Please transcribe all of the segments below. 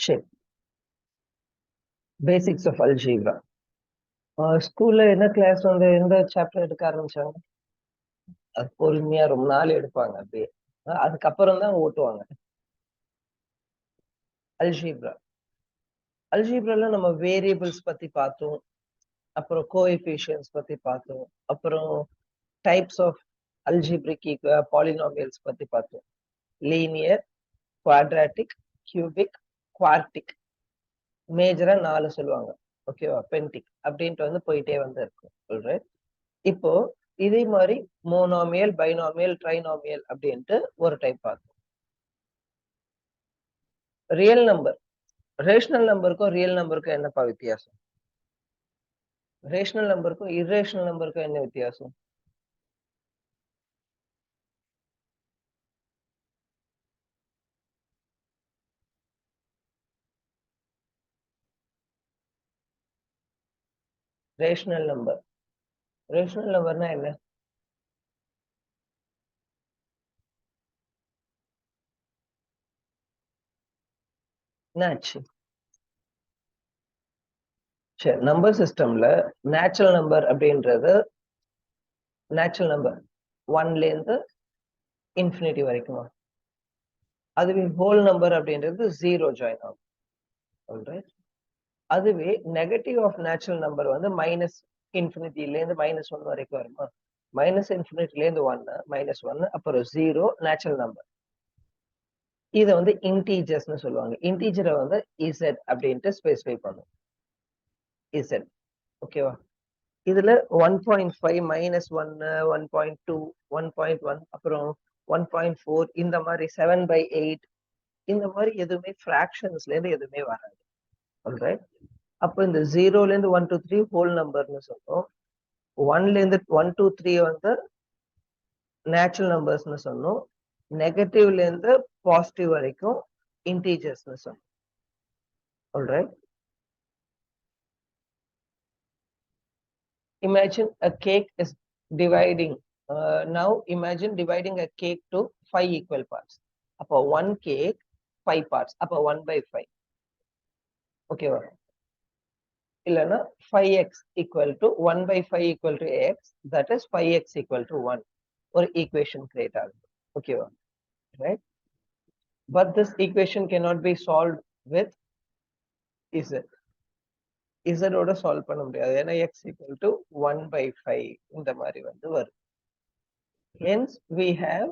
சரி, basics of algebra. ஸ்கூல்ல என்ன கிளாஸ் வந்து எந்த சாப்டர் எடுக்க ஆரம்பிச்சாங்க? அது பொறுமையா ரொம்ப நாள் எடுப்பாங்க அப்படியே. அதுக்கப்புறம் தான் ஓட்டுவாங்க. அல்ஜீப்ரா. அல்ஜீப்ரால நம்ம வேரியபிள்ஸ் பத்தி பார்த்தோம். அப்புறம் கோஎஃபிஷியன்ட்ஸ் பத்தி பார்த்தோம். அப்புறம் டைப்ஸ் ஆஃப் அல்ஜிப்ரிக் பாலினாமியல்ஸ் பத்தி பார்த்தோம். Linear, quadratic, cubic, quartic. மேஜரா 4 சொல்லுவாங்க. ஓகேவா? பென்டிக் அப்படின்ட்டு வந்து போயிட்டே வந்து இருக்கும். சொல்றேன். இப்போ இதே மாதிரி மோனாமியல், பைனாமியல், ட்ரைனாமியல் அப்படின்ட்டு ஒரு டைப் பார்த்தோம். ரியல் நம்பர், ரேஷனல் நம்பருக்கும் ரியல் நம்பருக்கும் என்னப்பா வித்தியாசம்? ரேஷனல் நம்பருக்கும் இரேஷனல் நம்பருக்கும் என்ன வித்தியாசம்? ரேஷனல் நம்பர், ரேஷனல் நம்பர்னா என்ன? என்னாச்சு? சரி, நம்பர் சிஸ்டம்ல நேச்சுரல் நம்பர் அப்படின்றது நேச்சுரல் நம்பர் 1ல இருந்து இன்ஃபினிட்டி வரைக்குமா? அதுவே ஹோல் நம்பர் அப்படின்றது 0 ஜாயின் ஆகும். ஆல்ரைட். அதுவே நெகட்டிவ் ஆஃப் நேச்சுரல் நம்பர் வந்து மைனஸ் இன்ஃபினிட்டில இருந்து -1 வரைக்கும் வருமா? மைனஸ் இன்ஃபினிட்டில இருந்து 1, -1, அப்புறம் 0 நேச்சுரல் நம்பர். இதை வந்து இன்டீஜர்ஸ்னு சொல்லுவாங்க. இன்டீஜரை வந்து இசட் அப்படின்ட்டு ஸ்பெசிஃபை பண்ணும். இசட். ஓகேவா? இதுல 1.5 -1, 1.2, 1.1, அப்புறம் 1.4, இந்த மாதிரி 7/8, இந்த மாதிரி எதுவுமே ஃபிராக்ஷன்ஸ்ல இருந்து எதுவுமே வராது. ஆல்ரைட். அப்போ இந்த 0ல இருந்து 1 to 3 ஹோல் நம்பர்னு சொல்றோம். 1ல இருந்து 1 to 3 வந்து நேச்சுரல் நம்பர்ஸ்னு சொன்னோம். நெகட்டிவ்ல இருந்து பாசிட்டிவ் வரைக்கும் இன்டீஜர்ஸ்னு சொன்னோம். Alright. Imagine a cake is dividing. Now imagine dividing a cake to 5 equal parts. அப்போ 1 cake 5 parts. அப்போ 1/5. ஓகேவா? இல்லைன்னா 5x equal to 1/5 equal to x, that is 5x equal to 1. ஒரு equation create ஆகுது. ஓகேவா? Right? But this equation cannot be solved with z. z ஓட solve பண்ண முடியாது. ஏன்னா x equal to 1/5 இந்த மாதிரி வந்து வரும். Hence we have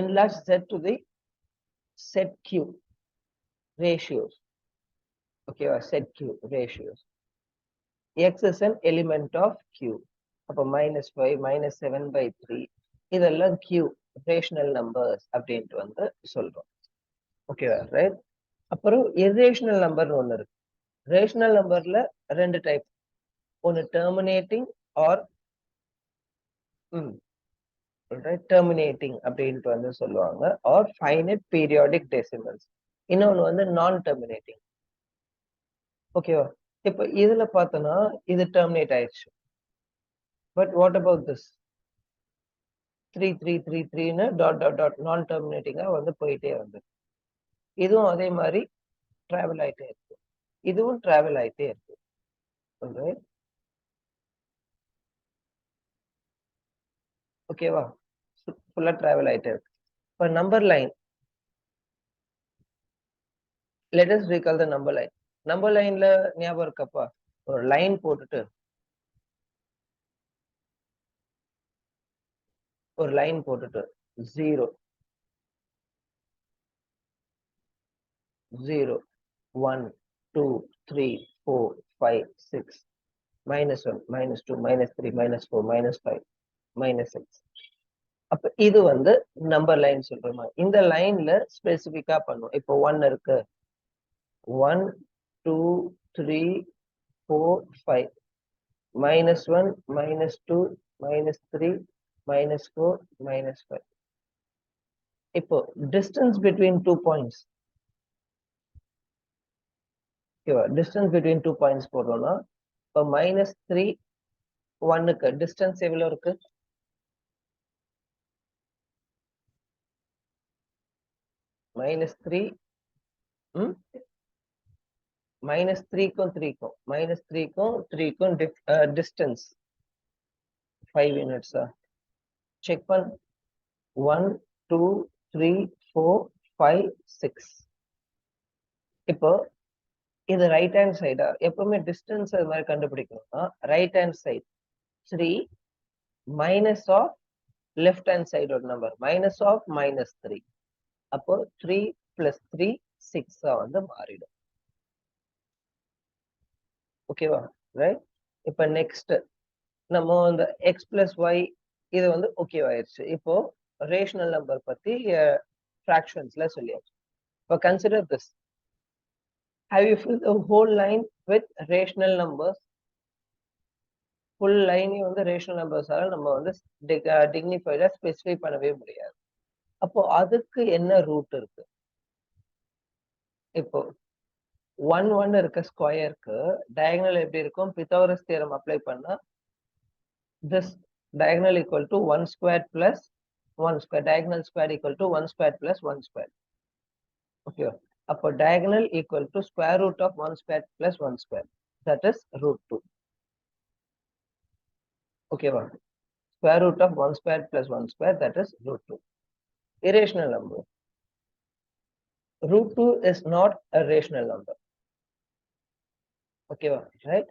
enlarged z to the set q ratios. Okay, set q ratios. X is an element of q. அப்போ -5, -7/3 இதெல்லாம் q ரேஷனல் நம்பர்ஸ் அப்படின்ட்டு வந்து சொல்றோம். ஓகேவா? ரைட். அப்புறம் இரேஷனல் நம்பர்னு ஒன்று இருக்கு. ரேஷனல் நம்பர்ல 2 டைப். ஒன்று டெர்மினேட்டிங் ஆர் டெர்மினேட்டிங் அப்படின்ட்டு வந்து சொல்லுவாங்க. R finite periodic decimals. இன்னொன்று வந்து நான் டெர்மினேட்டிங். ஓகேவா? இப்போ இதுல பார்த்தோம்னா இது டெர்மினேட் ஆயிடுச்சு. But what about this 3 dot dot dot நான் டெர்மினேட்டிங்கா வந்து போயிட்டே வந்து இதுவும் அதே மாதிரி டிராவல் ஆயிட்டே இருக்கு. இதுவும் டிராவல் ஆயிட்டே இருக்கு. ஓகேவா? ஃபுல்லா டிராவல் ஆயிட்டே இருக்கு. இப்போ number line, let us recall the number line. Number லைன்ல ஞாபகம் இருக்கப்பா, ஒரு லைன் போட்டுட்டு ஒரு லைன் போட்டுட்டு 0 0 1 2 3 4 5 6 -1 -2 -3 -4 -5 -6. அப்ப இது வந்து நம்பர் லைன் சொல்றோமா? இந்த லைன்ல ஸ்பெசிபிக்கா பண்ணும். இப்போ 1 இருக்கு, 1 2 3 4 5 -1 -2 -3 -4 -5. இப்போ டிஸ்டன்ஸ் பிட்வீன் 2 பாயிண்ட்ஸ். ஓகேவா? டிஸ்டன்ஸ் பிட்வீன் 2 பாயிண்ட்ஸ் போடுறோம்னா இப்போ -3 1க்கு டிஸ்டன்ஸ் எவ்வளவு இருக்கு? -3 -3க்கும் 3க்கும் -3க்கும் 3க்கும் distance 5 units check பண்ணு 1 2 3 4 5 6 இப்போ இது ரைட் ஹேண்ட் சைடா எப்பவுமே டிஸ்டன்ஸ் அது மாதிரி கண்டுபிடிக்கணும்னா right hand side 3 minus of left hand சைடோட நம்பர் மைனஸ் ஆஃப் -3 அப்போ 3 + 3 6 வந்து மாறிடும் ஓகேவா ரைட் இப்போ நெக்ஸ்ட் நம்ம இந்த எக்ஸ் பிளஸ் ஒய் இது வந்து ஓகே ஆயிடுச்சு இப்போ ரேஷனல் நம்பர் பத்தி ஃபிராக்ஷன்ஸ்ல சொல்லியாச்சு இப்போ consider this have you fill the whole line with rational numbers full லைனையும் வந்து ரேஷனல் நம்பர்ஸால நம்ம வந்து டிக்னிஃபைடா ஸ்பெசிஃபை பண்ணவே முடியாது அப்போ அதுக்கு என்ன ரூட் இருக்கு இப்போ 1 1 இருக்க ஸ்கொயருக்கு டயகனல் எப்படி இருக்கும் பித்தாகரஸ் தியரம் அப்ளை பண்ணா this diagonal equal to 1 squared plus 1 square diagonal square equal to 1 squared plus 1 square okay அப்போ diagonal equal to square root of 1 squared plus 1 square that is root 2 okay va square root of 1 squared plus 1 square that is root 2 irrational number root 2 is not a rational number okay va right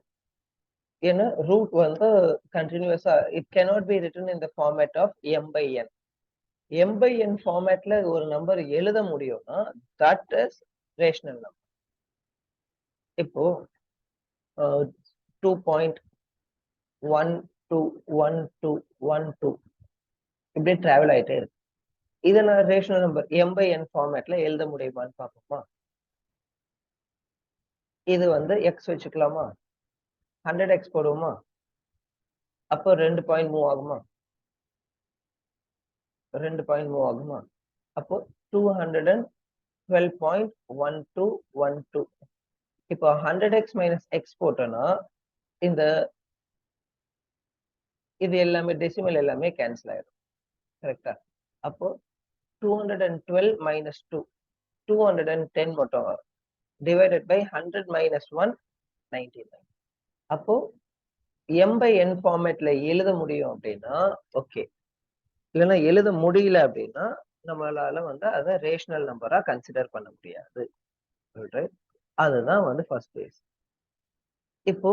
ஏன்னா root வந்து continuous it cannot be written in the format of m by n m by n ஃபார்மேட்ல ஒரு number எழுத முடியும்னா that is rational number இப்போ 2.121212 இப்படி travel ஆயிட்டே இருக்கு இதை நான் rational number m by n ஃபார்மேட்ல எழுத முடியுமான்னு பார்ப்போமா இது வந்து எக்ஸ் வச்சுக்கலாமா 100x போடுவோமா அப்போ 2 பாயிண்ட் மூவ் ஆகுமா 2 பாயிண்ட் மூவ் ஆகுமா அப்போ 212.1212 இப்போ 100x மைனஸ் எக்ஸ் போட்டோம்னா இந்த இது எல்லாமே டெசிமல் எல்லாமே கேன்சல் ஆயிடும் கரெக்டா அப்போ 212 minus 2 210 மட்டும் வரும் டிவைடட் பை 100 minus 1 99 அப்போ m by n ஃபார்மேட்ல எழுத முடியும் அப்படின்னா ஓகே இல்லைன்னா எழுத முடியல அப்படின்னா நம்மளால வந்து அதை ரேஷனல் நம்பரா கன்சிடர் பண்ண முடியாது அதுதான் வந்து ஃபர்ஸ்ட் பேஸ் இப்போ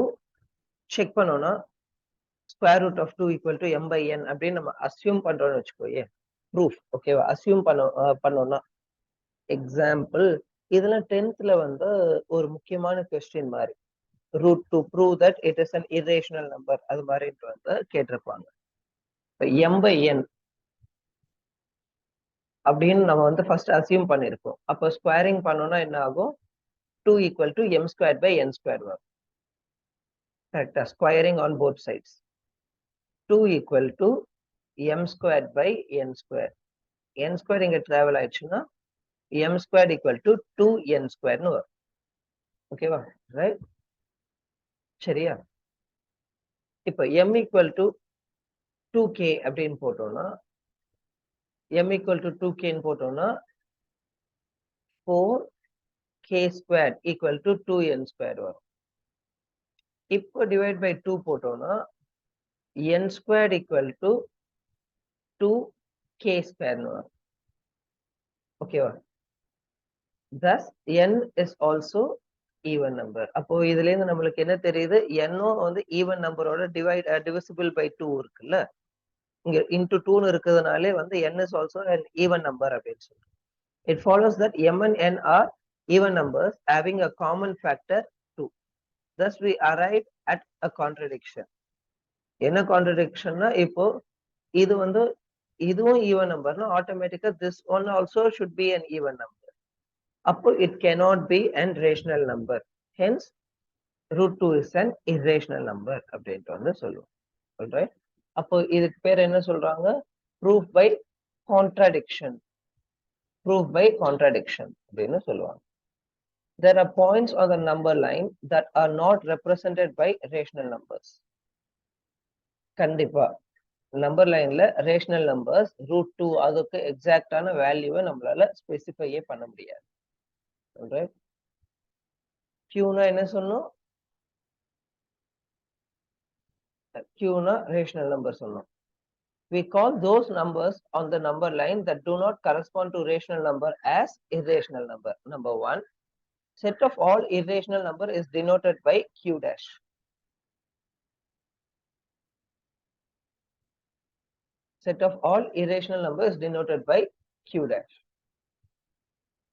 செக் பண்ணோம்னா square root of 2 equal to m by n அப்படின்னு நம்ம அசியூம் பண்றோம்னு வச்சுக்கோயே ப்ரூஃப் ஓகேவா அசியூம் பண்ணோம்னா எக்ஸாம்பிள் இதுல 10th வந்து ஒரு முக்கியமான கொஸ்டின் மாதிரி root to prove that it is an irrational number அது மாதிரி வந்து கேட்டிருப்பாங்க m by n அப்படின்னு நம்ம வந்து ஃபர்ஸ்ட் அசியூம் பண்ணிருக்கோம் அப்போ ஸ்கொயரிங் பண்ணோம்னா என்ன ஆகும் 2 equal to m squared by n squared வரும் கரெக்டா squaring on both sides 2 equal to m squared by n squared n squared இங்க டிராவல் ஆயிடுச்சுன்னா m squared equal to 2n squaredனு வரும் ஓகேவா ரைட் சரியா இப்போ m ஈக்குவல் டு 2k அப்படின்னு போட்டோம்னா m ஈக்குவல் டு 2k போட்டோம்னா 4k squared equal to 2n squared வரும் இப்போ டிவைட் பை 2 போட்டோம்னா n squared equal to 2k squared வரும் ஓகேவா thus n is also even number அப்போ இதுல இருந்து நம்மளுக்கு என்ன தெரியுது n-ம் வந்து ஈவன் நம்பரோட டிவிசிபிள் பை 2 இருக்குல்ல இங்க into 2 இருக்கிறதுனாலே வந்து n is also an even number அப்படின்னு சொல்றோம் it follows that m and n are even numbers having a common factor 2 thus we arrive at a contradiction என்ன கான்ட்ரடிக்ஷன்னா இப்போ இது வந்து இதுவும் ஈவன் நம்பர்னா ஆட்டோமேட்டிக்கா this one also should be an even number அப்போ it cannot be an rational number hence root 2 is an irrational number அப்படின்ட்டு வந்து சொல்லுவோம் alright அப்போ இதுக்கு பேர் என்ன சொல்றாங்க proof by contradiction அப்படின்னு சொல்லுவாங்க there are points on the number line that are not represented by rational numbers கண்டிப்பா நம்பர் லைன்ல ரேஷனல் நம்பர்ஸ் ரூட் 2 அதுக்கு எக்ஸாக்டான வேல்யூவை நம்மளால ஸ்பெசிஃபையே பண்ண முடியாது Qனா என்ன சொன்னோம்? Qனா rational number சொன்னோம். We call those numbers on the number line that do not correspond to rational number as irrational number. Number one, set of all irrational number is denoted by Q dash. Set of all irrational number is denoted by Q dash.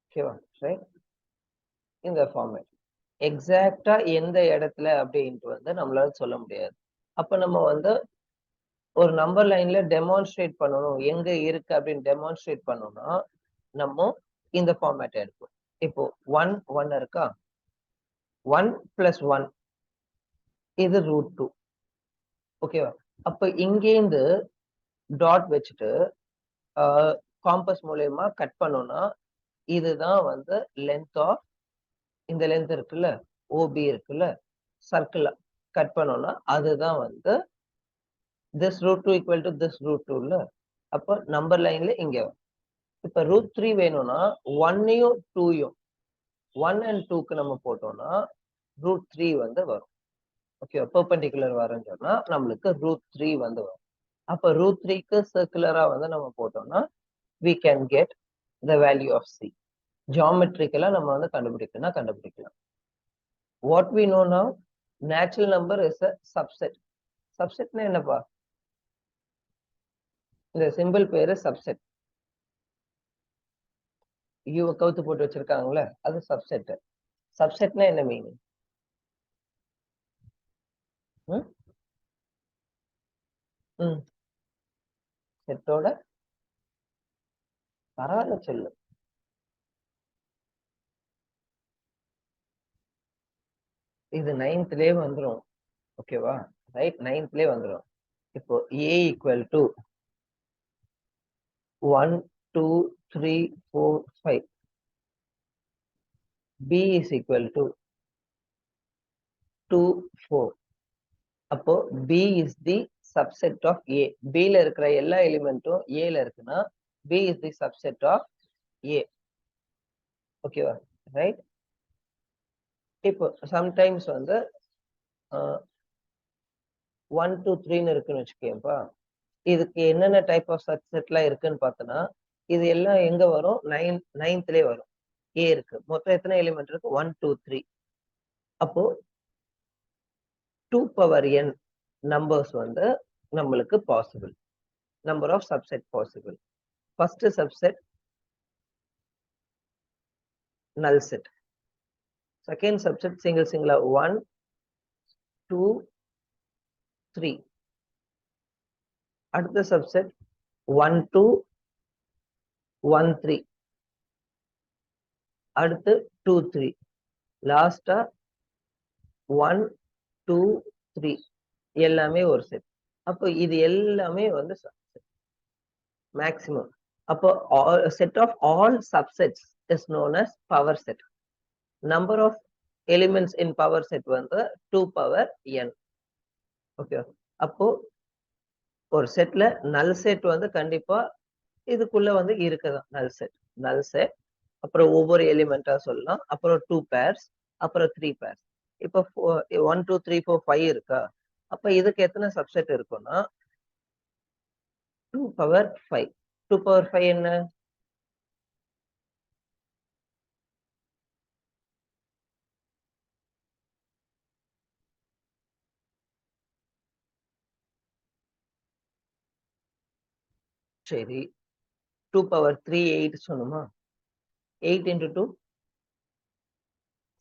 Okay, right? In the format. எக்ஸாக்டா எந்த இடத்துல அப்படின்ட்டு வந்து நம்மளால சொல்ல முடியாது. அப்ப நம்ம வந்து ஒரு நம்பர் லைன்ல டெமான்ஸ்ட்ரேட் பண்ணணும், எங்க இருக்கு அப்படின்னு டெமான்ஸ்ட்ரேட் பண்ணணும்னா நம்ம இந்த ஃபார்மேட் எடுப்போம். இப்போ 1 இருக்கா, 1 + 1 இது √2. ஓகேவா? அப்ப இங்கேருந்து டாட் வச்சுட்டு காம்பஸ் மூலயமா கட் பண்ணோம்னா இதுதான் வந்து லென்த் ஆஃப் இந்த லென்த் இருக்குல்ல, ஓபி இருக்குல்ல, சர்க்கிள் கட் பண்ணோம்னா அதுதான் வந்து this √2 equal to this √2 இல்ல. அப்ப நம்பர் லைன்ல இங்க இப்ப √3 வேணும்னா 1யும் 2யும் 1 and 2க்கு நம்ம போட்டோம்னா √3 வந்து வரும். ஓகே, பெர்பெண்டிகுலர் வரும்னு சொன்னா நம்மளுக்கு √3 வந்து வரும். அப்ப √3க்கு சர்க்குலரா வந்து நம்ம போட்டோம்னா we can get the value of c. ஜியோமெட்ரிக்கலா நம்ம வந்து கண்டுபிடிக்கலாம். What we know now, natural number is a subset. Subsetனா என்னப்பா? இந்த சிம்பிள் பேரு சப்செட். யூ கவுத்து போட்டு வச்சிருக்காங்களே அது சப்செட். சப்செட்னா என்ன மீனிங்? செட்டோட பரவாயில்ல சொல்லு. இது 9thலயே வந்துடும். ஓகேவா? ரைட், 9thலயே வந்துடும். இப்போ a equal to 1 2 3 4 5, b is equal to 2 4. அப்போ b is the subset of a. b ல இருக்கிற எல்லா எலிமெண்ட்டும் a ல இருக்குன்னா b is the subset of a. ஓகேவா? ரைட். இப்போ சம்டைம்ஸ் வந்து 1 2 3ன்னு இருக்குன்னு வச்சுக்கேன்ப்பா. இதுக்கு என்னென்ன டைப் ஆஃப் சப்செட்லாம் இருக்குன்னு பார்த்தோன்னா இது எல்லாம் எங்க வரும்? 9thலயே வரும். ஏ இருக்கு. மொத்தம் எத்தனை எலிமெண்ட் இருக்கு? 1 2 3. அப்போ 2 power n நம்பர்ஸ் வந்து நம்மளுக்கு possible. Number of subset possible. First subset null set. Second subset சிங்கிளா 1 2 3. அடுத்த சப்செட் 1 2 1 3. அடுத்து 2 3. லாஸ்டா 1 2 3. எல்லாமே ஒரு செட். அப்போ இது எல்லாமே வந்து மேக்ஸிமம். அப்போ set of all subsets is known as power set. Number of elements in power set வந்து 2 power n. ஓகே, அப்போ ஒரு செட்ல நல் செட் வந்து கண்டிப்பா இதுக்குள்ள வந்து இருக்குதான். நல் செட் அப்புறம் ஒவ்வொரு எலிமெண்டா சொல்லலாம். அப்புறம் 2 pairs, அப்புறம் 3 pairs. இப்போ 1 2 3 4 5 இருக்கா? அப்ப இதுக்கு எத்தனை சப்செட் இருக்கும்னா 2 power 5. 2 power 5 என்ன? சரி, 2 power 3 8 சொன்னோமா? 8 into 2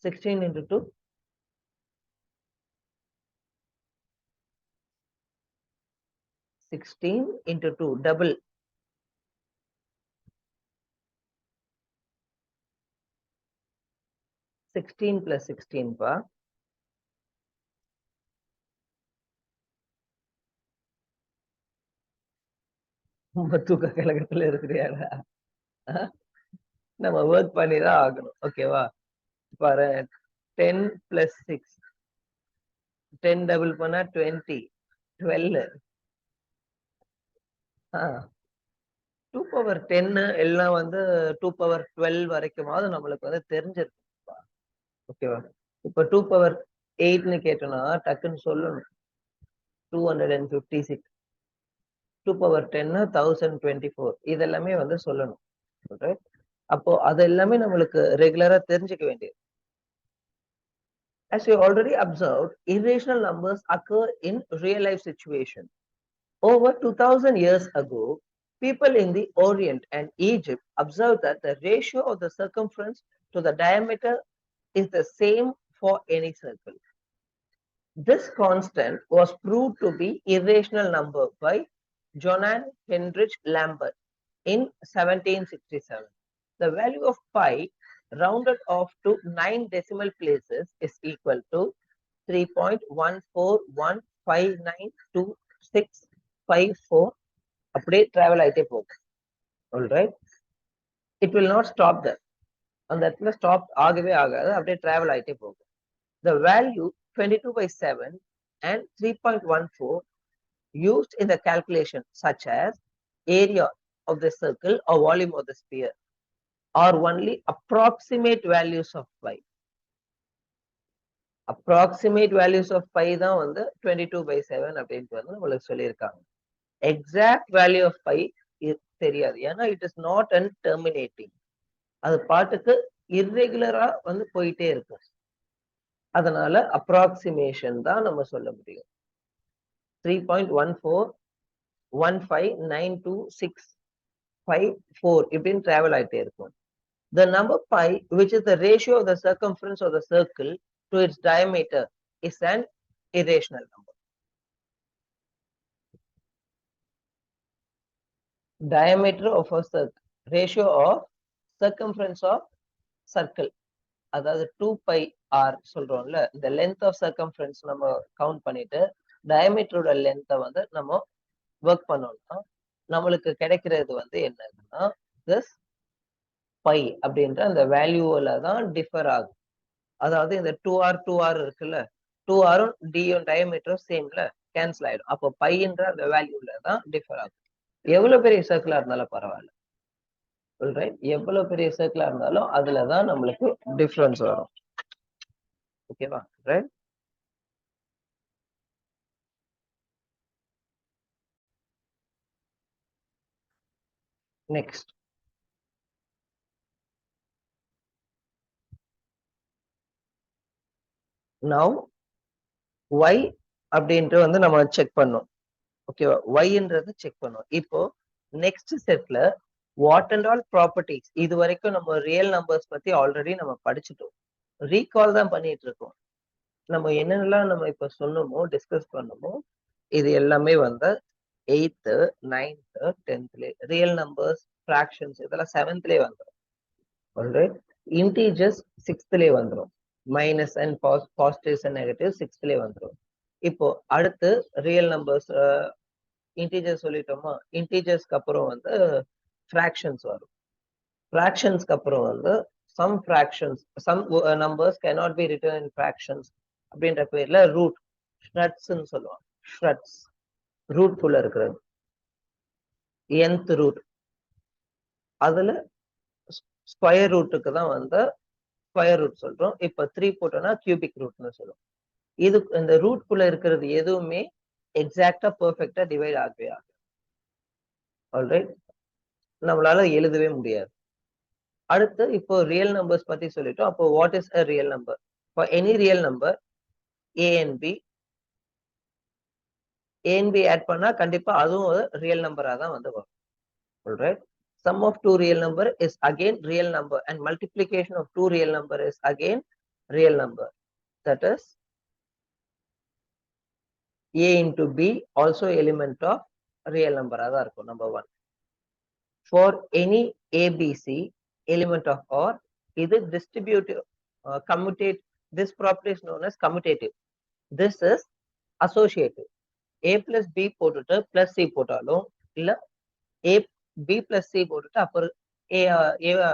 16 into 2 16 into 2 double 16 plus 16 பா. ரொம்ப தூக்க கழகத்துல இருக்கிறியாடா? நம்ம ஒர்க் பண்ணிதான் ஆகணும். ஓகேவா? பாரு, 10 plus 6, 10 டபுள் பண்ணா 20, 12. 2 power 10 எல்லாம் வந்து 2 power 12 வரைக்குமாவது நம்மளுக்கு வந்து தெரிஞ்சிருக்குப்பா. ஓகேவா? இப்போ 2 power 8ன்னு கேட்டோம்னா டக்குன்னு சொல்லணும். 256. 2 power 10 1024. இதெல்லாமே வந்து சொல்லணும். ரைட்? அப்போ அது எல்லாமே நம்மளுக்கு ரெகுலரா தெரிஞ்சுக்க வேண்டியது. As you already observed, irrational numbers occur in real life situations. Over 2000 years ago, people in the Orient and Egypt observed that the ratio of the circumference to the diameter is the same for any circle. This constant was proved to be irrational number by Johann Heinrich Lambert in 1767. The value of pi rounded off to 9 decimal places is equal to 3.14159264 அப்படியே travel ஆயிட்டே போகும். Alright, it will not stop there. அந்த இடத்துல stop ஆகவே ஆகாது, அப்படியே travel ஆயிட்டே போகும். The value 22/7 and 3.14 used in the calculation such as area of the circle or volume of the sphere are only approximate values of pi. Approximate values of pi தான் வந்து 22/7 அப்படின்ட்டு வந்து நம்மளுக்கு சொல்லியிருக்காங்க. Exact value of pi தெரியாது, ஏன்னா it is not an terminating. அது பாட்டுக்கு irregular-ஆ வந்து போயிட்டே இருக்கும். அதனால approximation தான் நம்ம சொல்ல முடியும். 3.14159264 இப்படின்னு travel ஆயிட்டே இருக்கும். The number pi, which is the ratio of the circumference of the circle to its diameter, is an irrational number. Diameter of a circle, ratio of circumference of circle, அதாவது 2 pi r சொல்றோம்ல, இந்த length of circumference நம்ம count பண்ணிட்டு டயமீட்டரோட லென்த்தை வந்து நம்ம work பண்ணோம்னா நம்மளுக்கு கிடைக்கிறது வந்து என்னன்னா this pi அப்படின்ற அந்த வேல்யூல தான் டிஃபர் ஆகும். அதாவது இந்த 2r இருக்குல்ல, 2rம் d-யும் டயமீட்டரும் சேம்ல, கேன்சல் ஆயிடும். அப்போ பைன்ற அந்த வேல்யூல தான் டிஃபர் ஆகும். எவ்வளவு பெரிய சர்க்கிளா இருந்தாலும் பரவாயில்ல, எவ்வளவு பெரிய சர்க்கிளா இருந்தாலும் அதுலதான் நம்மளுக்கு டிஃபரன்ஸ் வரும். ஓகேவா? ரைட். நெக்ஸ்ட், நவ் y அப்படின்ட்டு வந்து நம்ம செக் பண்ணோம். ஓகேவா? yன்றது செக் பண்ணோம். இப்போ நெக்ஸ்ட் செட்ல வாட் அண்ட் ஆல் ப்ராப்பர்ட்டிஸ், இது வரைக்கும் நம்ம ரியல் நம்பர்ஸ் பத்தி ஆல்ரெடி நம்ம படிச்சுட்டோம், ரீகால் தான் பண்ணிட்டு இருக்கோம். நம்ம என்னென்னலாம் நம்ம இப்ப சொன்னோமோ, டிஸ்கஸ் பண்ணோமோ, இது எல்லாமே வந்து 8th 9th 10th real numbers, fractions இதெல்லாம் 7th வந்துடும். ஆல்ரைட், இன்டீஜர்ஸ் 6th வந்துடும், minus and positives and negative 6th வந்துடும். இப்போ அடுத்து ரியல் நம்பர்ஸ், இன்டீஜர்ஸ் சொல்லிட்டோமா, இன்டீஜர்ஸ்க்கு அப்புறம் வந்து ஃபிராக்ஷன்ஸ் வரும். ஃபிராக்ஷன்ஸ்க்கு அப்புறம் வந்து some fractions, some numbers cannot be written in fractions அப்படின்ற பேர்ல ரூட், ஷ்ரட்ஸ்ன்னு சொல்லுவாங்க. ஷ்ரட்ஸ் ரூட் குள்ள இருக்கிறது, nth ரூட், அதுல ஸ்கொயர் ரூட்டுக்கு தான் வந்து ஸ்கொயர் ரூட் சொல்றோம். இப்ப 3 போட்டோம்னா கியூபிக் ரூட்னு சொல்லுவோம். இது இந்த ரூட் குள்ள இருக்கிறது எதுவுமே எக்ஸாக்டா பெர்ஃபெக்ட்டா டிவைட் ஆகவே ஆகும். ஆல்ரைட், நம்மளால எழுதவே முடியாது. அடுத்து இப்போ ரியல் நம்பர்ஸ் பத்தி சொல்லிட்டோம். அப்போ what is a real number? For any real number a and b add பண்ணா கண்டிப்பா அதுவும் ஒரு ரியல் நம்பரா தான் வந்து வரும். Alright, sum of two real number is again real number and multiplication of two real number is again real number. That is a into b also element of real number ஆ தான் இருக்கும். number 1. For any abc element of r, இது distributive commutative. This property is known as commutative. This is associative. a plus b போட்டுட்டு plus c போட்டாலும் இல்ல a b plus c போட்டுட்டு அப்புறம் a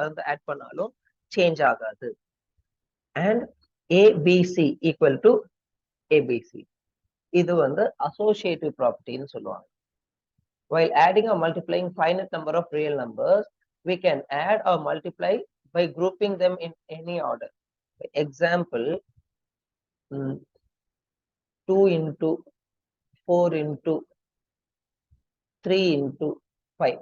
வந்து add பண்ணாலும் சேஞ்ச் ஆகாது. and abc equal to abc, இது வந்து associative property ன்னு சொல்லுவாங்க. While adding or multiplying finite number of real numbers, we can add or multiply by grouping them in any order. For example, 2 into 4 into 3 into 5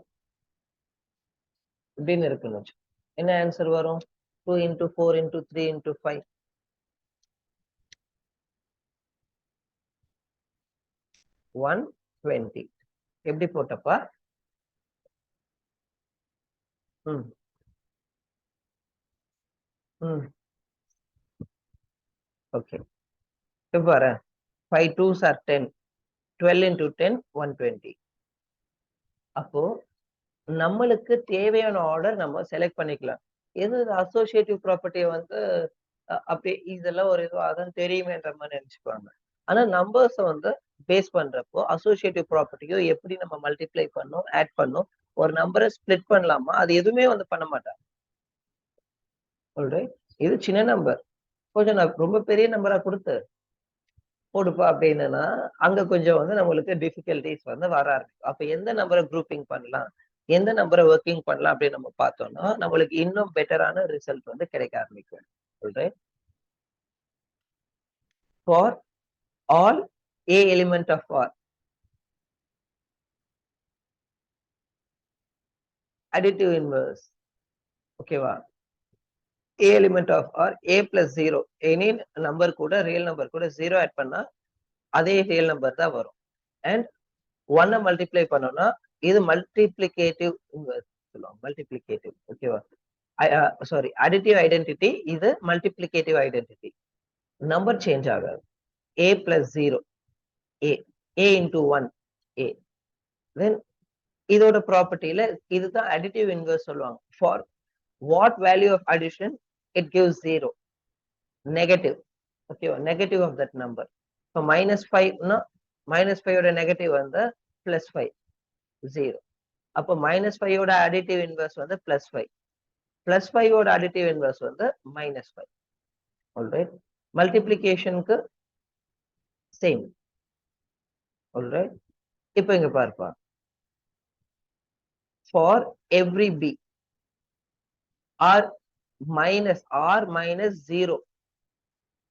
இப்படின்னு இருக்குன்னு வச்சு என்ன answer வரும்? 2 into 4 into 3 into 5 120. எப்படி போட்டப்பா? ம் ம் ஓகே. இப்போ பாரு 5 2s are 10. 12 into 10 120. அப்போ நம்மளுக்கு தேவையான ஆர்டர் நம்ம செலக்ட் பண்ணிக்கலாம். எது அசோசியேட்டிவ் ப்ராப்பர்ட்டியை வந்து அப்படி இதெல்லாம் ஒரு இது அதான் தெரியுமேன்ற மாதிரி நினைச்சுப்பாங்க. ஆனா நம்பர்ஸ் வந்து பேஸ் பண்றப்போ அசோசியேட்டிவ் ப்ராப்பர்ட்டியோ எப்படி நம்ம மல்டிப்ளை பண்ணோம், ஆட் பண்ணோம், ஒரு நம்பரை ஸ்பிளிட் பண்ணலாமா, அது எதுவுமே வந்து பண்ண மாட்டாங்க. ஆல்ரைட், இது சின்ன நம்பர், கொஞ்சம் நான் ரொம்ப பெரிய நம்பரா கொடுத்து போடுப்பா அப்படின்னா அங்க கொஞ்சம் வந்து நம்மளுக்கு டிஃபிகல்டிஸ் வந்து வர ஆரம்பிக்கும். அப்ப எந்த நம்பரை குரூப்பிங் பண்ணலாம், எந்த நம்பரை ஒர்க்கிங் பண்ணலாம் அப்படின்னு நம்ம பார்த்தோம்னா நம்மளுக்கு இன்னும் பெட்டரான ரிசல்ட் வந்து கிடைக்க ஆரம்பிக்கும். Alright, for all a element of R, additive inverse, ஓகேவா? a element of R a plus 0, any number கூட ரியல் நம்பர் கூட 0 ஆட் பண்ணா அதே ரியல் நம்பர் தான் வரும். அண்ட் 1 மல்டிப்ளை பண்ணோம்னா இது மல்டிப்ளிகேட்டிவ் இன்வர்ஸ் சொல்லுவாங்க, மல்டிப்ளிகேட்டிவ். ஓகேவா? சாரி, அடிட்டிவ் ஐடென்டிட்டி, இது மல்டிப்ளிகேட்டிவ் ஐடென்டிட்டி. நம்பர் சேஞ்ச் ஆகாது. a plus 0 a, a into 1 a. Then இதோட ப்ராப்பர்ட்டியில இதுதான் அடிட்டிவ் இன்வர்ஸ் சொல்லுவாங்க. For what value of addition it gives 0, negative. ஓகேவா? Negative of that number. இப்போ -5 னா -5 ஓட நெகட்டிவ் வந்து +5 0. அப்போ -5 ஓட அடிட்டிவ் இன்வர்ஸ் வந்து +5, +5 ஓட அடிட்டிவ் இன்வர்ஸ் வந்து -5. Alright, மல்டிப்ளிகேஷனுக்கு same. ஆல்ரைட், இப்போ இங்க பார்ப்பா, for every b r minus 0,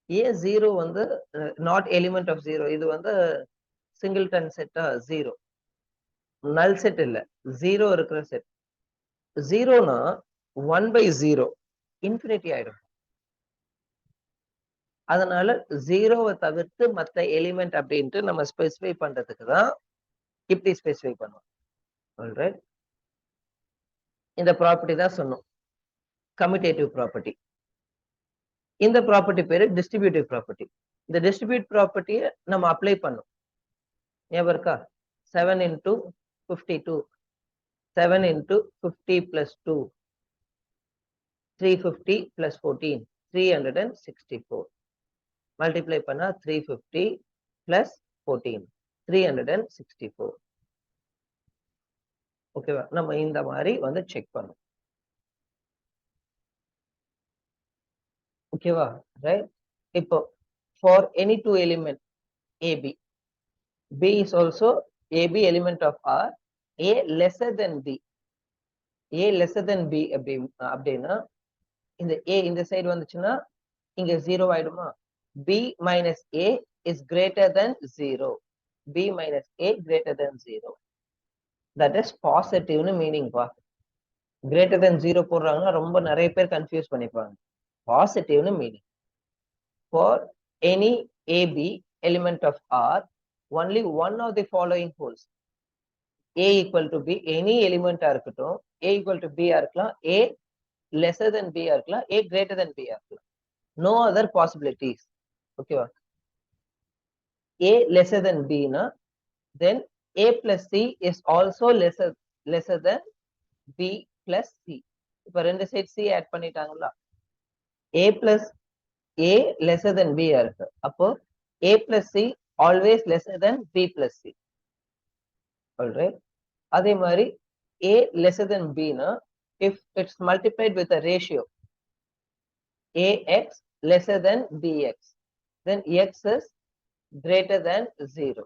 ஏன் 0 வந்து நாட் எலிமெண்ட் ஆஃப் 0, இது வந்து சிங்கிள்டன் செட்டா 0, நல் செட் இல்ல, 0 இருக்கிற செட். 0னா 1/0 இன்ஃபினிட்டி ஆயிடும். அதனால 0வை தவிர்த்து மத்த எலிமெண்ட் அப்படின்ட்டு நம்ம ஸ்பெசிஃபை பண்றதுக்கு தான் இப்படி ஸ்பெசிஃபை பண்ணுவோம். ஆல்ரைட், இந்த ப்ராப்பர்ட்டி தான் சொன்னோம், கம்யூட்டேட்டிவ் ப்ராப்பர்ட்டி. இந்த ப்ராப்பர்ட்டி பேரு டிஸ்ட்ரிபியூட்டிவ் ப்ராப்பர்ட்டி. இந்த டிஸ்ட்ரிபியூட் ப்ராப்பர்ட்டியை நம்ம அப்ளை பண்ணோம், ஞாபகம் இருக்கா? 7 into 52, 7 into 50 plus 2, 350 plus 14, 364. Multiply பண்ணா 350 plus 14, 364. ஓகேவா? நம்ம இந்த மாதிரி வந்து செக் பண்ணோம். ஓகேவா? ரைட், இப்போ for any two element AB, B is also AB element of R, A lesser than B, A lesser than B அப்படின்னா இந்த A இந்த சைடு வந்துச்சுன்னா இங்க 0 ஆயிடுமா? B minus A is greater than 0, B minus A greater than 0. That is positive meaning பா. greater than 0 போடுறாங்கன்னா ரொம்ப நிறைய பேர் கன்ஃபியூஸ் பண்ணிப்பாங்க. Positive meaning. For any AB element of R, only one of the following holds. A equal to B, any element இருக்கட்டும், A equal to B இருக்கலாம், A lesser than B இருக்கலாம், A greater than B இருக்கலாம். No other possibilities. ஓகேவா? A lesser than B னா then A plus C is also lesser than B plus C. இப்ப ரெண்டு side C add பண்ணிட்டாங்களா? A plus A lesser than B இருக்கு. அப்போ A plus C always lesser than B plus C. Alright, அதே மாதிரி A lesser than B னா if it's multiplied with a ratio AX lesser than BX, then X is greater than 0.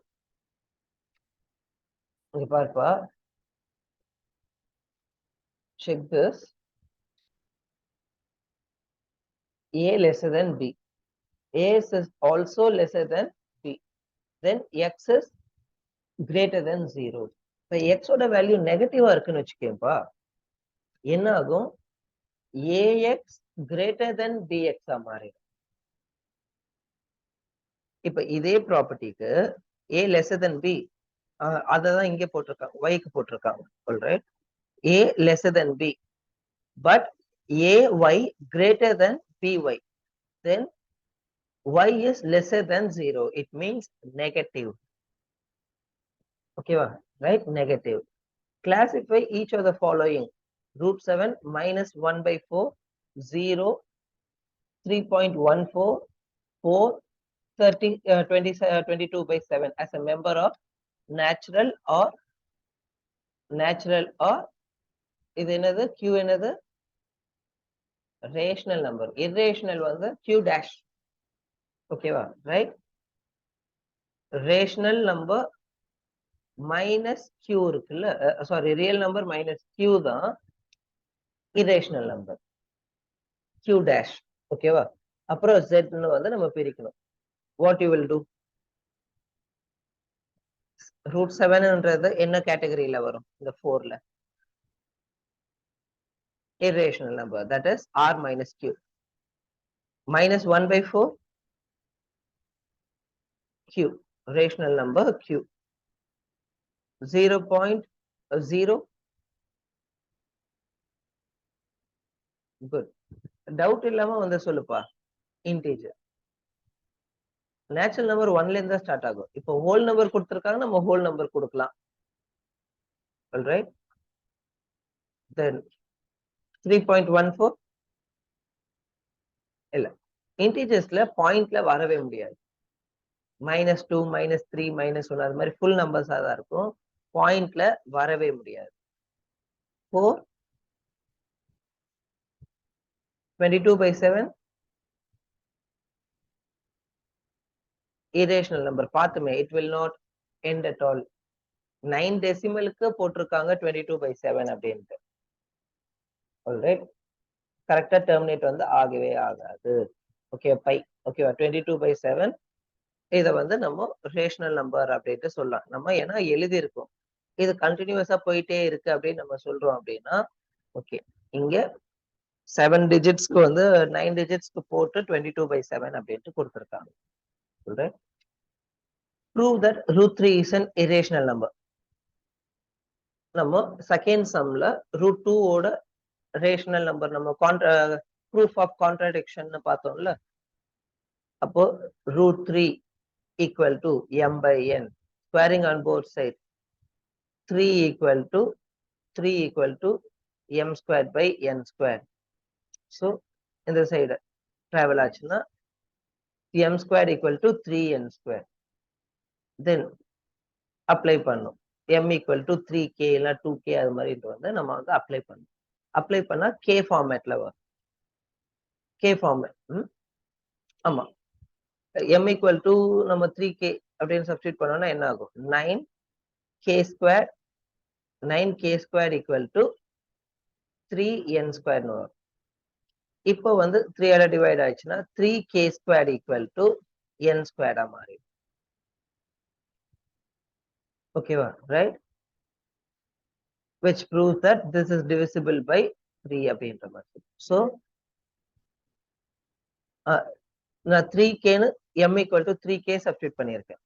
இங்க பார்ப்பா, check this. A lesser than B, A is also lesser than B. Then X is greater than 0. இப்போ X ஓட value நெகட்டிவா இருக்குன்னு வச்சுக்கேன்ப்பா, என்ன ஆகும்? AX greater than BX ஆ மாறிடும். இப்ப இதே ப்ராப்பர்ட்டிக்கு A lesser than B, அததான் இங்க போட்டிருக்காங்க, Y க்கு போட்டிருக்காங்க. Alright, A lesser than B, but AY greater than BY, then Y is lesser than 0. It means negative. Okay, right? Negative. Classify each of the following: root 7 minus 1 by 4, 0, 3.14, 4, 30, 20, 22 by 7 as a member of natural or இது என்னது? Q என்னது? Rational number. Irrational வந்து Q dash. ஓகேவா? Right? Rational number minus Q இருக்குல்ல, sorry, real number minus Q தான் irrational number. Q dash. ஓகேவா? அப்புறம் Z ன்னு வந்து நம்ம பிரிக்கணும். What you will do? root 7ன்றது என்ன கேட்டகரியில வரும்? இந்த 4ல irrational number, that is R minus Q. Minus 1 by 4, Q, rational number Q. 0.0, good. Doubt இல்லாம வந்து சொல்லுப்பா. இன்டீஜர். நேச்சுரல் நம்பர் 1ல இருந்து ஸ்டார்ட் ஆகும். இப்போ ஹோல் நம்பர் கொடுத்திருக்காங்க, நம்ம ஹோல் நம்பர் கொடுக்கலாம். Alright, then 3.14 இல்ல, இன்டீஜர்ஸ்ல பாயிண்ட்ல வரவே முடியாது. -2, -3, -1 அது மாதிரி ஃபுல் நம்பர்ஸா தான் இருக்கும். பாயிண்ட்ல வரவே முடியாது. 4, 22 by 7, irrational number. பார்த்துமே, it will not end at all. 9 டெசிமலுக்கு போட்டிருக்காங்க 22 by 7 அப்படின்ட்டு. Alright, கரெக்டா டெர்மினேட் வந்து ஆகவே ஆகாது. Okay, bye. ஓகேவா? 22 by 7 இதை வந்து நம்ம ரேஷனல் நம்பர் அப்படின்ட்டு சொல்லலாம். நம்ம ஏன்னா எழுதி இருக்கோம், இது கண்டினியூஸா போயிட்டே இருக்கு அப்படின்னு நம்ம சொல்றோம் அப்படின்னா, ஓகே, இங்க 7 டிஜிட்ஸ்க்கு வந்து 9 டிஜிட்ஸ்க்கு போட்டு 22 by 7 அப்படின்ட்டு கொடுத்துருக்காங்க. Alright, prove that root 3 is an irrational number. நம்ம செகண்ட் சம்ல root 2 ஓட ரேஷனல் நம்பர் நம்ம ப்ரூஃப் ஆஃப் கான்ட்ராடிக்ஷன் பார்த்தோம்ல. அப்போ root 3 equal to m by n, squaring on both sides, 3 equal to m squared by n squared. So இந்த side travel ஆச்சுன்னா m squared equal to 3n squared. Then apply பண்ணும், m equal to 3k இல்ல 2k அது மாதிரி வந்து நம்ம வந்து apply பண்ணும். அப்ளை பண்ணா k ஃபார்மேட்ல வரும். k ஃபார்மேட், ஆமா, m equal to நம்ம 3k அப்படின்னு சப்ஸ்டிட் பண்ணோம்னா என்ன ஆகும்? 9k squared, 9k squared equal to 3n squared வரும். இப்போ வந்து 3 ஆல டிவைட் ஆயிடுச்சுன்னா 3k squared equal to n squared ஆ மாறி. ஓகேவா? Right, which proves that this is divisible by 3 அப்படின்ற மாதிரி. So நான் 3k னு m equal to 3k substitute பண்ணியிருக்கேன்.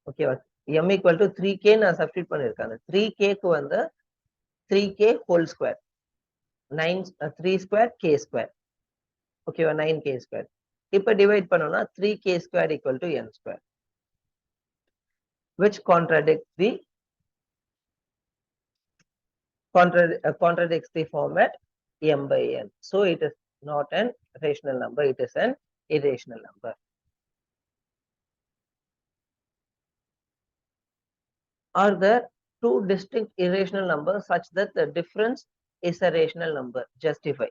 ஓகேவா? m equal to 3k நான் சப்ஸ்டிட் பண்ணியிருக்கேன். 3k க்கு வந்து 3k whole square, 3 square k square. ஓகேவா? 9k square. இப்ப டிவைட் பண்ணோம்னா 3k square equal to n square, which contradicts the format m by n. So it is not an rational number, it is an irrational number. Are there two distinct irrational numbers such that the difference is a rational number? Justify.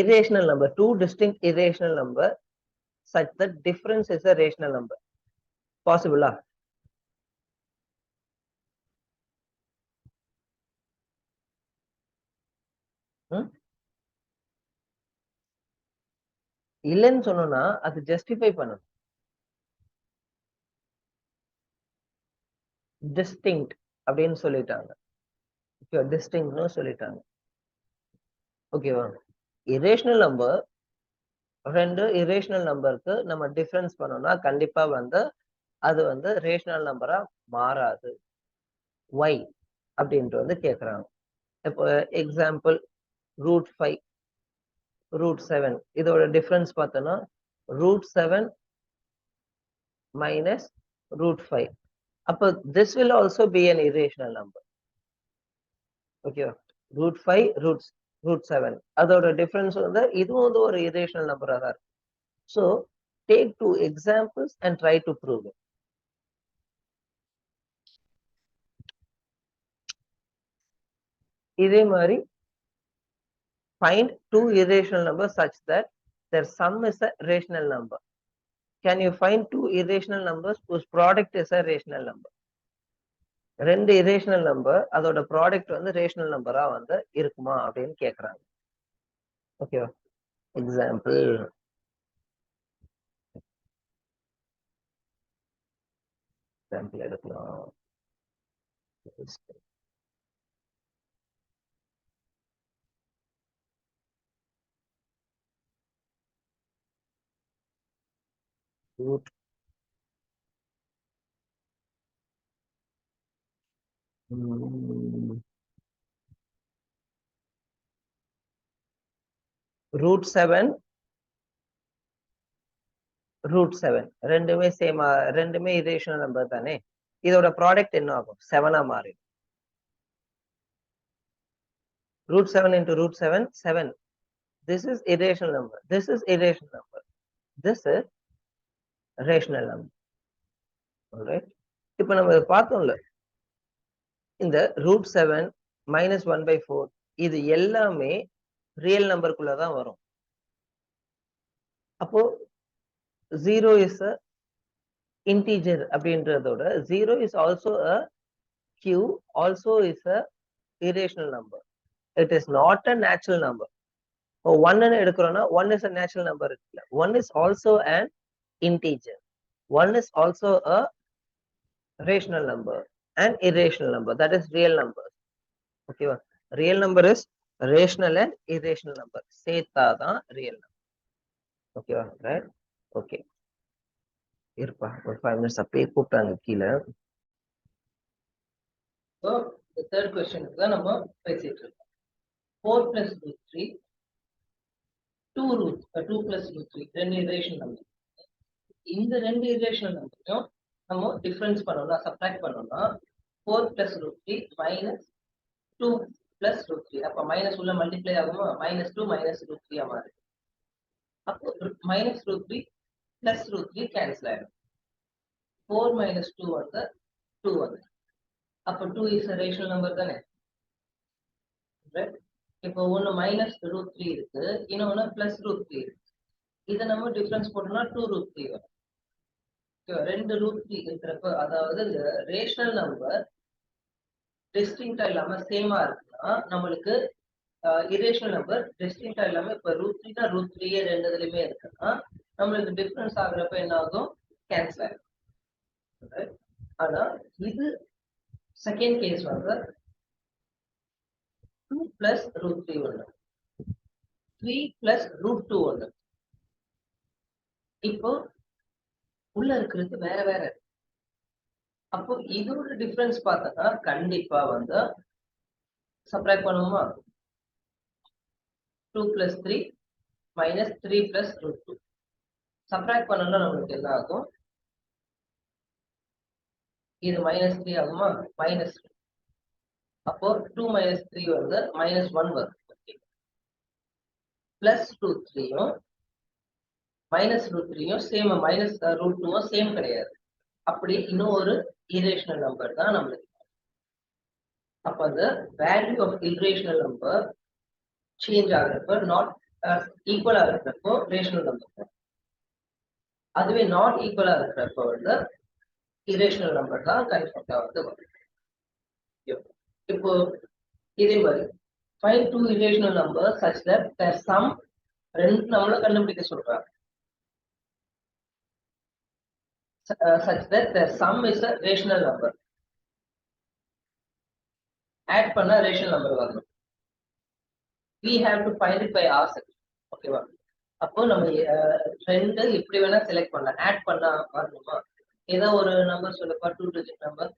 Irrational number, two distinct irrational number such that difference is a rational number. Possible? இல்லைன்னு சொன்னோம்னா அது justify பண்ணணும். Distinct அப்படின்னு சொல்லிட்டாங்க. டிஸ்டிங்க்ட்னு சொல்லிட்டாங்க. ஓகேவா? Irrational number, ரெண்டு irrational நம்பருக்கு நம்ம டிஃபரன்ஸ் பண்ணோம்னா கண்டிப்பா அது ரேஷனல் நம்பரா மாறாது. ஒய் அப்படின்ட்டு கேக்குறாங்க. இப்போ எக்ஸாம்பிள் √5, √7 இதோட டிஃபரன்ஸ் பார்த்தோம்னா √7 minus √5. அப்போ this will also be an irrational number. ஓகேவா? √5 √7 அதோட டிஃபரன்ஸ் இதுவும் ஒரு irrational நம்பரா தான் இருக்கு. So take two examples and try to prove it. இதே மாதிரி find two irrational numbers such that their sum is a rational number. Can you find two irrational numbers whose product is a rational number? ரெண்டு irrational number அதோட product rational நம்பரா இருக்குமா அப்படின்னு கேக்குறாங்க. ஓகேவா? Example எடுக்கலாம். √7 √7 ரெண்டுமே சேமா, ரெண்டுமே இரேஷனல் நம்பர் தானே. இதோட ப்ராடக்ட் என்ன ஆகும்? 7 மாறி. √7 into √7 7. This is irrational number, this is irrational number, this is rational number. Alright, இப்போ நம்ம பார்த்தோம்ல இந்த √7 minus 1/4 இது எல்லாமே ரியல் நம்பருக்குள்ள தான் வரும். அப்போ 0 is a integer அப்படின்றதோட 0 is also a q, also is a irrational number. It is not a natural number. 1 எடுக்கிறோம்னா 1 is a natural number இருக்குல்ல, 1 is also an integer, 1 is also a rational number and irrational number, that is real number. Okay, real number is rational and irrational number சேர்த்தாதான் real number. Okay, right? Okay, இருப்பா ஒரு 5 minutes அப்படியே கூப்பிட்டாங்க கீழே. So the third question தான் நம்ம பேசிட்டு இருக்கோம். 4 plus √3 2 plus √3 ரெண்டு irrational number. இந்த ரெண்டு irrational நம்பரையும் நம்ம டிஃபரன்ஸ் பண்ணோம்னா, சப்ட்ராக்ட் பண்ணோம்னா 4 plus √3 minus 2 plus √3. அப்ப மைனஸ் உள்ள மல்டிப்ளை ஆகுமா? -2 -√3 மாறுது. அப்போ -√3 plus √3 கேன்சல் ஆயிடும். 4 minus 2 2 அப்ப 2 is a rational number தானே. இப்போ ஒன்னு -√3 இருக்கு, இன்னொன்னு +√3 இருக்கு. இதை நம்ம டிஃபரன்ஸ் போட்டோம்னா 2√3 வரும். ரெண்டு √3 இருக்கிறப்ப, அதாவது இந்த ரேஷனல் நம்பர் டிஸ்டிங்க்டா இல்லாம சேமா இருக்குன்னா நம்மளுக்கு இரேஷனல் நம்பர் டிஸ்டிங்க்டா இல்லாம இப்ப √3 தான் √3 ரெண்டு இதுலயுமே இருக்குன்னா நம்மளுக்கு டிஃபரன்ஸ் ஆகுறப்ப என்ன ஆகும்? கேன்சல் ஆகும். ஆனா இது செகண்ட் கேஸ் 2 plus √3 ஒண்ணு, 3 plus √2 ஒண்ணு. இப்போ உள்ள இருக்கிறது வேற வேற. அப்போ இதோட டிஃபரன்ஸ் பார்த்தா கண்டிப்பா சப்ட்ராக்ட் பண்ணுவோமா? 2 plus 3 minus 3 plus √2. சப்ட்ராக்ட் பண்ணோம்னா நம்மளுக்கு என்ன ஆகும்? இது -3 ஆகுமா? -2. அப்போ 2 minus 3 -1 வரும். +2 -√3 சேம், -√2 சேம் கிடையாது. அப்படி இன்னும் ஒரு இரேஷனல் நம்பர் தான் நம்மளுக்கு. அப்ப அந்த value of irrational number change ஆகுறப்ப நாட் ஈக்குவலா இருக்கிறப்போ ரேஷனல் நம்பர், அதுவே நாட் ஈக்குவலா இருக்கிறப்ப இரேஷனல் நம்பர் தான் கன்ஃபார்ம்டா வரும். இப்போ இதே மாதிரி find two irrational numbers such that their sum ரெண்டு நம்மளும் கண்டுபிடிக்க சொல்றாங்க. Such that the sum is a rational number. Add பண்ணா rational number வரணும். We have to find it by ourselves. ஓகேவா? அப்போ நம்ம ரெண்டு இப்படி வேணா செலக்ட் பண்ணலாம். ஆட் பண்ணா வரணுமா? ஏதோ ஒரு நம்பர் சொல்லுப்பா, 2 டிஜிட் நம்பர்.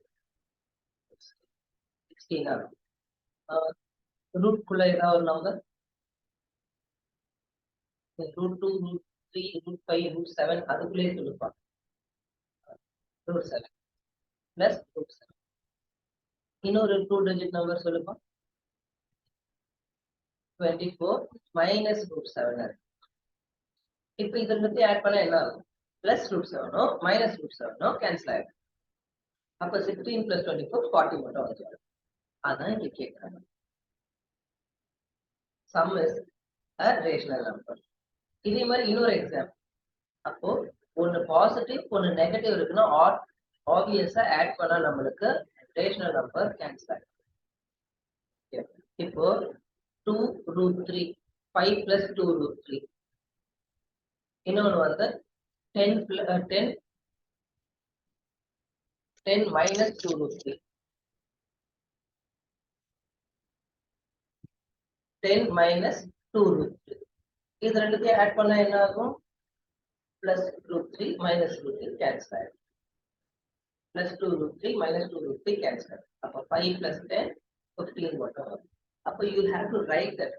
16 ரூட் குள்ள ஏதாவது ஒரு நம்பர், √2, √3, √5, √7 அதுக்குள்ளேயே சொல்லுப்பா. √7 பிளஸ் √7. இன்னொரு 2 டிஜிட் நம்பர் சொல்லுப்பா. 24 மைனஸ் √7. இப்போ இதை பத்தி ஆட் பண்ணா என்ன ஆகும்? பிளஸ் √7 மைனஸ் √7 கேன்சல் ஆயிடும். அப்ப 16 பிளஸ் 24 40 மட்டும் வந்து. அதான் இங்க கேட்கறாங்க. Sum is a rational number. இதே மாதிரி இன்னொரு எக்ஸாம்பிள். அப்போ ஒன்னு பாசிட்டிவ் ஒன்னு நெகட்டிவ் இருக்குன்னா ஆப்வியஸா ஆட் பண்ணா நம்மளுக்கு ரேஷனல் நம்பர் கேன்சல் ஆகும். இப்போ 2√3 5 பிளஸ் 2√3. இன்னொன்னு வந்து 10 மைனஸ் 2√3. 10 மைனஸ் 2√3. இது ரெண்டுத்தையும் ஆட் பண்ணா என்ன ஆகும்? பிளஸ் √3 மைனஸ் √3 கேன்சல் ஆகும். பிளஸ் 2√3 மைனஸ் 2√3 கேன்சல் ஆகும். அப்போ 5 பிளஸ் 10 15 மட்டும் வரும். அப்போ you have to write that.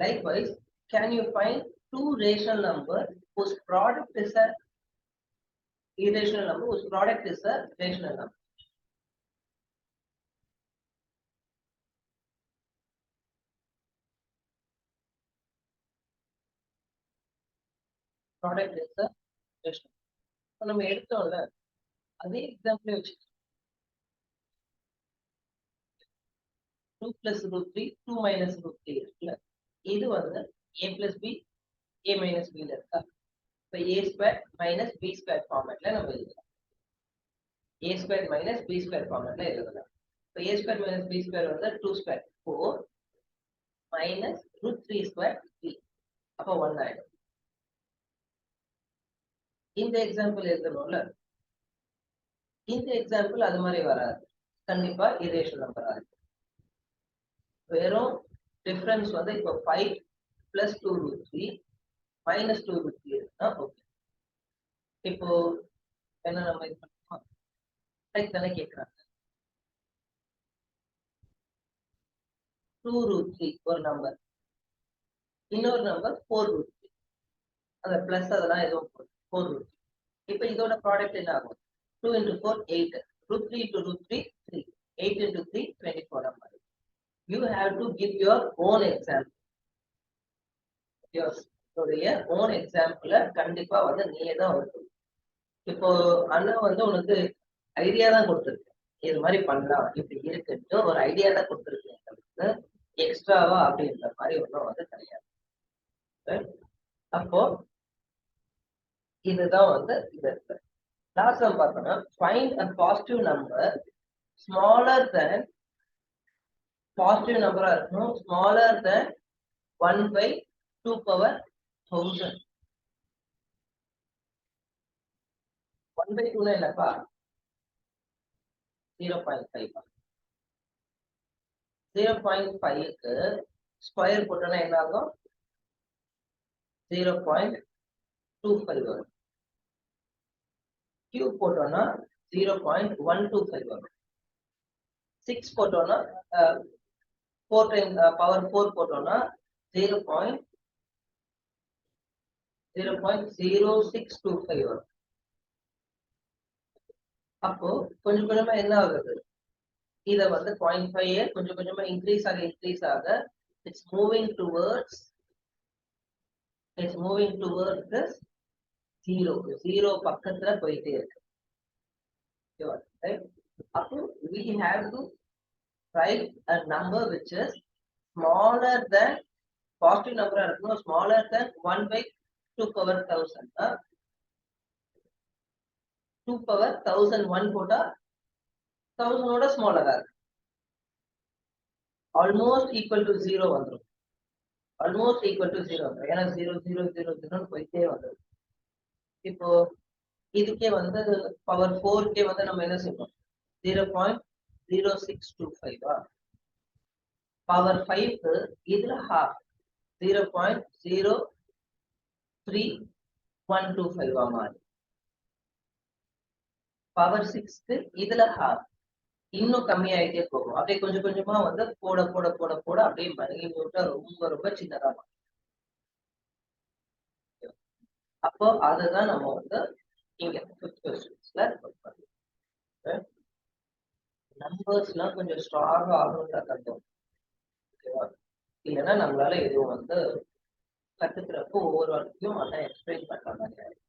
Likewise, can you find two rational numbers whose product is a irrational number, whose product is a rational number? Product is a rational. So நம்ம எடுத்தோம்ல அதே எக்ஸாம்பிளே வச்சு 2 plus √3 2 minus √3 இருக்குல்ல, இது வந்து a plus b a minus b ல இருக்கா? இப்போ a square minus b square ஃபார்மட்ல நம்ம எழுதலாம். a square minus b square ஃபார்மட்ல எழுதலாம். இப்போ a square minus b square வந்து 2 square 4 minus √3 square 3. அப்போ 1 ஆயிடும். இந்த எக்ஸாம்பிள் எழுதணும்ல, இந்த எக்ஸாம்பிள் அது மாதிரி வராது. கண்டிப்பா இரேஷனல் நம்பரா இருக்கு. வெறும் டிஃபரன்ஸ் வந்து இப்போ 5 பிளஸ் 2√3 மைனஸ் 2√3 இருக்குன்னா ஓகே. இப்போ என்ன நம்ம இது பண்ணுவோமா? லைக் தானே கேட்கறாங்க. 2√3 ஒரு நம்பர், இன்னொரு நம்பர் 4√3. அந்த பிளஸ் அதெல்லாம் எதுவும் 4√3. இப்போ இதோட ப்ராடக்ட் என்ன ஆகும்? 2 into 4 8, √3 into √3 3, 8 into 3 24 number. You have to give your own example. உடைய own example கண்டிப்பா வந்து நீயே தான் வரும். இப்போ அண்ணா வந்து உனக்கு ஐடியா தான் கொடுத்துருக்கேன், இது மாதிரி பண்ணலாம் இப்படி இருக்குன்னு ஒரு ஐடியா தான் கொடுத்துருக்கேன். எக்ஸ்ட்ராவா அப்படின்ற மாதிரி ஒன்றும் வந்து கிடையாது. அப்போ இதுதான் வந்து இது இருக்கு. லாஸ்ட் நம்ம பார்த்தோம்னா find a positive number smaller than positive நம்பரா இருக்கணும், ஸ்மாலர் than 1/2 power 1000. 1/2 என்னப்பா? 0.5. 0.5க்கு ஸ்கொயர் போட்டோம்னா என்ன ஆகும்? 0.25 வரும். கியூப் போட்டோம்னா 0.125 வரும். 6 போட்டோம்னா 4 டைம் பவர் 4 போட்டோம்னா 0.0625 வரும். அப்போ கொஞ்சம் கொஞ்சமா என்ன ஆகுது? இத வந்து 0.5 கொஞ்சம் கொஞ்சமா இன்க்ரீஸ் ஆக இட்ஸ் மூவிங் டுவர்ட்ஸ் this 0 பக்கத்துல போயிட்டே இருக்கு. அப்போ we have to write a number which is smaller than positive number இருக்கணும், smaller than 1/2 power 1000. 2 power 1001 போட்டா 1000 ஓட ஸ்மாலரா இருக்கு, ஆல்மோஸ்ட் ஈக்குவல் டு 0 வந்துடும். ஆல்மோஸ்ட் ஈக்குவல் டு 0 ஏன்னா 0 0 0 0 போயிட்டே வந்தது. இப்போ இதுக்கே வந்து பவர் 4கே வந்து நம்ம என்ன செய்வோம் 0.0625 பவர் 5க்கு இதுல half 0.03125 மாறி பவர் 6க்கு இதுல half இன்னும் கம்மியாயிட்டே போகும். அப்படியே கொஞ்சம் கொஞ்சமா வந்து போட போட போட போட அப்படியே மடங்கி விட்டா ரொம்ப ரொம்ப சின்னதா மாறும். அப்போ அதுதான் நம்ம வந்து இங்க ஃபிஃப்த் கொஸ்டின்ஸ்ல நம்பர்ஸ்லாம் கொஞ்சம் ஸ்ட்ராங்கா ஆகணும்னு கத்தோம். ஓகேவா? இல்லைன்னா நம்மளால எதுவும் வந்து கத்துக்கிறப்போ ஒவ்வொரு வார்த்தையும் அதான் எக்ஸ்பிளைன் பண்ற மாதிரி ஆயிடும்.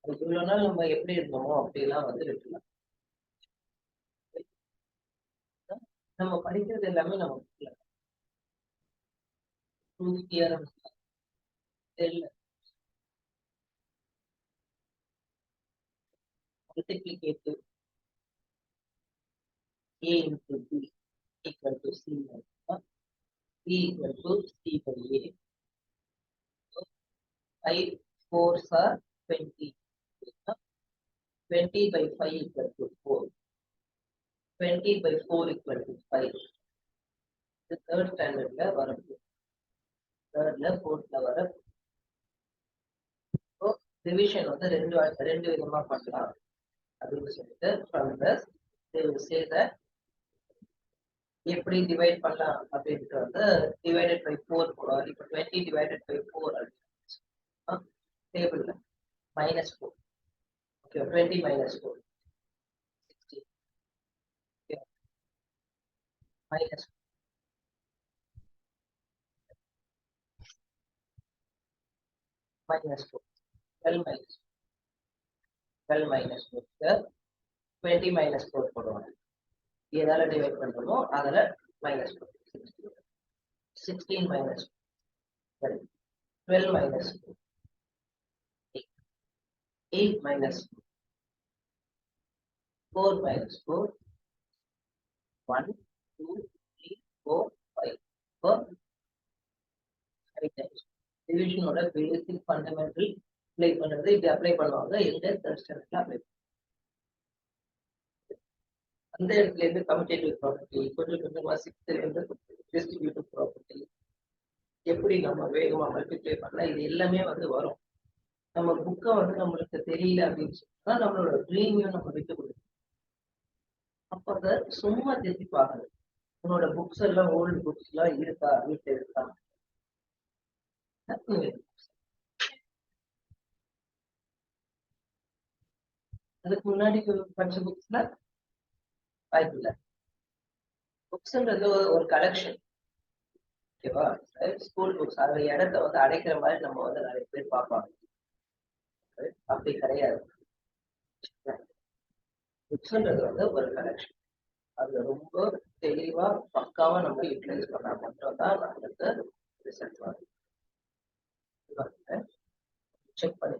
அதுக்கு இவ்வளவு நாள் நம்ம எப்படி இருந்தோமோ அப்படிலாம் வந்து விட்டுலாம். நம்ம படிக்கிறது எல்லாமே நமக்கு தெரியல. Multiplicative A into B equal to C minus B equal to C by A. So 5 4s are 20. 20 by 5 equal to 4. 20 by 4 equal to 5. The third standard la varappu. Third la fourth la varappu. So division வந்து ரெண்டு விதமா பண்ணலாம் அப்படின்னு சொல்லிட்டு from this they will say that எப்படி divide பண்ணலாம் அப்படின்ட்டு வந்து டிவைடட் பை 4 போடுவார். இப்போ 20 டிவைடட் பை 4 அப்படின்னு டேபிள்ல -4. ஓகே 20 -4 60 minus -4 12 -4 20 -4 போடுவாங்க. எதால டிவைட் பண்றோமோ அதுல -4 16 -12 12 -4 8 -4 4 -4 1 2 3 4 5 4 5 times டிவிஷனோட பேசிக் ஃபண்டமெண்டல் அப்ளை பண்றது இப்படி அப்ளை பண்ணுவாங்க. எந்த தேர்ட் ஸ்டாண்டர்ட்ல அப்ளை அந்த இடத்துல இருந்து கம்யூட்டேட்டிவ் ப்ராப்பர்ட்டி கொஞ்சம் கொஞ்சமா சிக்ஸ்த்ல இருந்து டிஸ்ட்ரிபியூட்டிவ் ப்ராப்பர்ட்டி எப்படி நம்ம வேகமா மல்டிப்ளை பண்ணலாம் இது எல்லாமே வந்து வரும். நம்ம புக்கை வந்து நம்மளுக்கு தெரியல அப்படின்னு சொன்னா நம்மளோட ட்ரீமையும் நம்ம விட்டு கொடுக்கணும். அப்ப அதை சும்மா திருப்பி பார்க்கணும். உன்னோட புக்ஸ் எல்லாம் ஓல்டு புக்ஸ் எல்லாம் இருக்கா வீட்டுல இருக்கா அதுக்கு முன்னாடி படிச்ச புக்ஸ்ல வாய்ப்பு இல்லை. புக்ஸ்ன்றது ஒரு கலெக்ஷன். ஓகேவா? ஸ்கூல் புக்ஸ் அந்த இடத்த வந்து அடைக்கிற மாதிரி நம்ம வந்து நிறைய பேர் பார்ப்பாங்க. அப்படி கிடையாது. புக்ஸ்ன்றது வந்து ஒரு கலெக்ஷன். அதுல ரொம்ப தெளிவா பக்காவா நம்ம யூட்டிலைஸ் பண்ணா மட்டும்தான் நம்மளுக்கு ரிசல்ட் வரும். செக் பண்ணி